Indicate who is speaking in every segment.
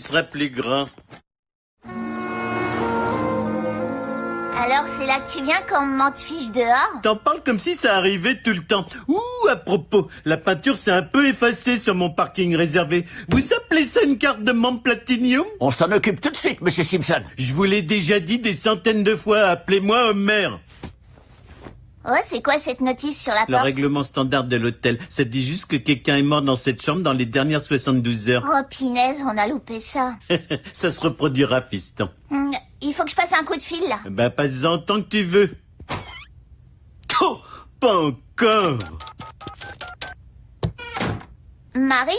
Speaker 1: sera plus grand.
Speaker 2: Alors c'est là que tu viens quand maman te fiche dehors?
Speaker 1: T'en parles comme si ça arrivait tout le temps. Ouh, à propos, la peinture s'est un peu effacée sur mon parking réservé. Vous appelez ça une carte de membre Platinum?
Speaker 3: On s'en occupe tout de suite, Monsieur Simpson.
Speaker 1: Je vous l'ai déjà dit des centaines de fois, appelez-moi Homer.
Speaker 2: Oh, c'est quoi cette notice sur la
Speaker 1: Le
Speaker 2: porte?
Speaker 1: règlement standard de l'hôtel, ça dit juste que quelqu'un est mort dans cette chambre dans les dernières 72 heures.
Speaker 2: Oh, pinaise, on a loupé ça.
Speaker 1: Ça se reproduira, fiston.
Speaker 2: Il faut que je passe un coup de fil, là.
Speaker 1: Ben, passe-en tant que tu veux. Oh, pas encore.
Speaker 2: Marie?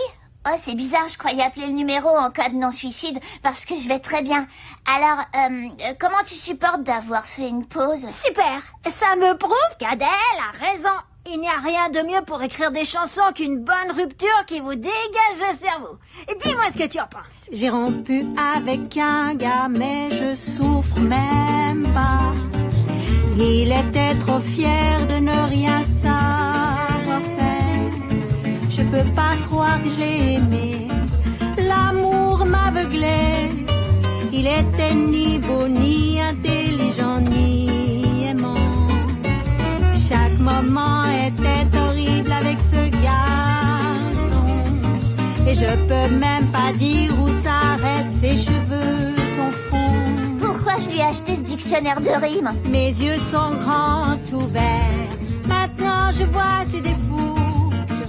Speaker 2: Oh, c'est bizarre, je croyais appeler le numéro en cas de non-suicide parce que je vais très bien. Alors, comment tu supportes d'avoir fait une pause?
Speaker 4: Super. Ça me prouve qu'Adèle a raison. Il n'y a rien de mieux pour écrire des chansons qu'une bonne rupture qui vous dégage le cerveau. Dis-moi ce que tu en penses.
Speaker 5: J'ai rompu avec un gars, mais je souffre même pas. Il était trop fier de ne rien savoir faire. Je peux pas croire que je l'ai aimé. L'amour m'aveuglait. Il était ni beau, ni intelligent, ni aimant. Chaque moment était horrible avec ce garçon. Et je peux même pas dire où s'arrêtent ses cheveux, son front.
Speaker 2: Pourquoi je lui ai acheté ce dictionnaire de rimes?
Speaker 5: Mes yeux sont grands ouverts. Maintenant je vois ses défauts.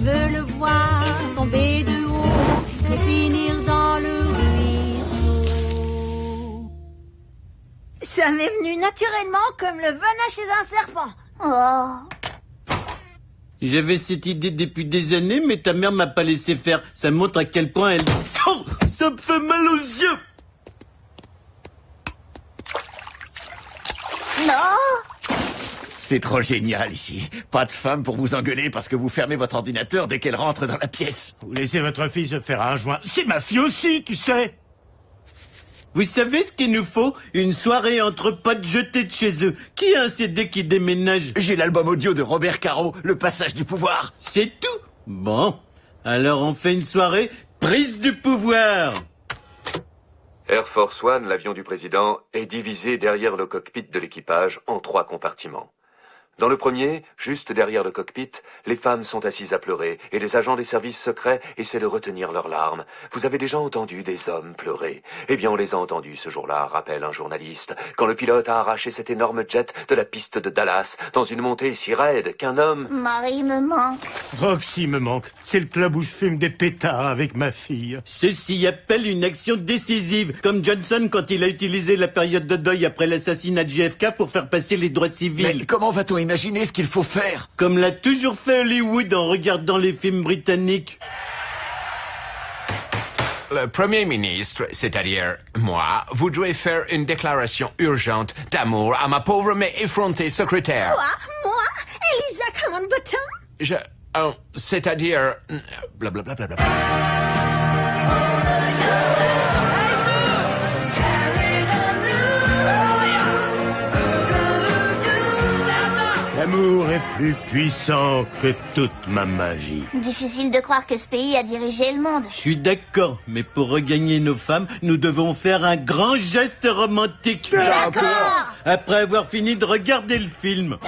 Speaker 5: Je veux le voir tomber de haut et finir dans le ruisseau.
Speaker 4: Ça m'est venu naturellement comme le venin chez un serpent.
Speaker 2: Oh.
Speaker 1: J'avais cette idée depuis des années, mais ta mère m'a pas laissé faire. Ça montre à quel point elle... Oh, ça me fait mal aux yeux.
Speaker 2: Non!
Speaker 3: C'est trop génial ici. Pas de femme pour vous engueuler parce que vous fermez votre ordinateur dès qu'elle rentre dans la pièce.
Speaker 6: Vous laissez votre fille se faire un joint. C'est ma fille aussi, tu sais.
Speaker 1: Vous savez ce qu'il nous faut? Une soirée entre potes jetés de chez eux. Qui a un CD qui déménage?
Speaker 3: J'ai l'album audio de Robert Caro, Le Passage du Pouvoir.
Speaker 1: C'est tout? Bon. Alors on fait une soirée prise du pouvoir.
Speaker 7: Air Force One, l'avion du président, est divisé derrière le cockpit de l'équipage en 3 compartiments. Dans le premier, juste derrière le cockpit, les femmes sont assises à pleurer et les agents des services secrets essaient de retenir leurs larmes. Vous avez déjà entendu des hommes pleurer? Eh bien, on les a entendus ce jour-là, rappelle un journaliste, quand le pilote a arraché cet énorme jet de la piste de Dallas dans une montée si raide qu'un homme...
Speaker 2: Marie me manque.
Speaker 6: Roxy me manque. C'est le club où je fume des pétards avec ma fille.
Speaker 1: Ceci appelle une action décisive, comme Johnson quand il a utilisé la période de deuil après l'assassinat de JFK pour faire passer les droits civils.
Speaker 3: Mais comment va-t-on imaginer ce qu'il faut faire?
Speaker 1: Comme l'a toujours fait Hollywood en regardant les films britanniques.
Speaker 8: Le Premier ministre, c'est-à-dire moi, voudrait faire une déclaration urgente d'amour à ma pauvre mais effrontée secrétaire.
Speaker 4: Quoi? Moi? Elisa Common Bottom?
Speaker 8: C'est-à-dire... blablabla.
Speaker 6: L'amour est plus puissant que toute ma magie.
Speaker 2: Difficile de croire que ce pays a dirigé le monde.
Speaker 1: Je suis d'accord, mais pour regagner nos femmes, nous devons faire un grand geste romantique.
Speaker 2: D'accord.
Speaker 1: Après avoir fini de regarder le film.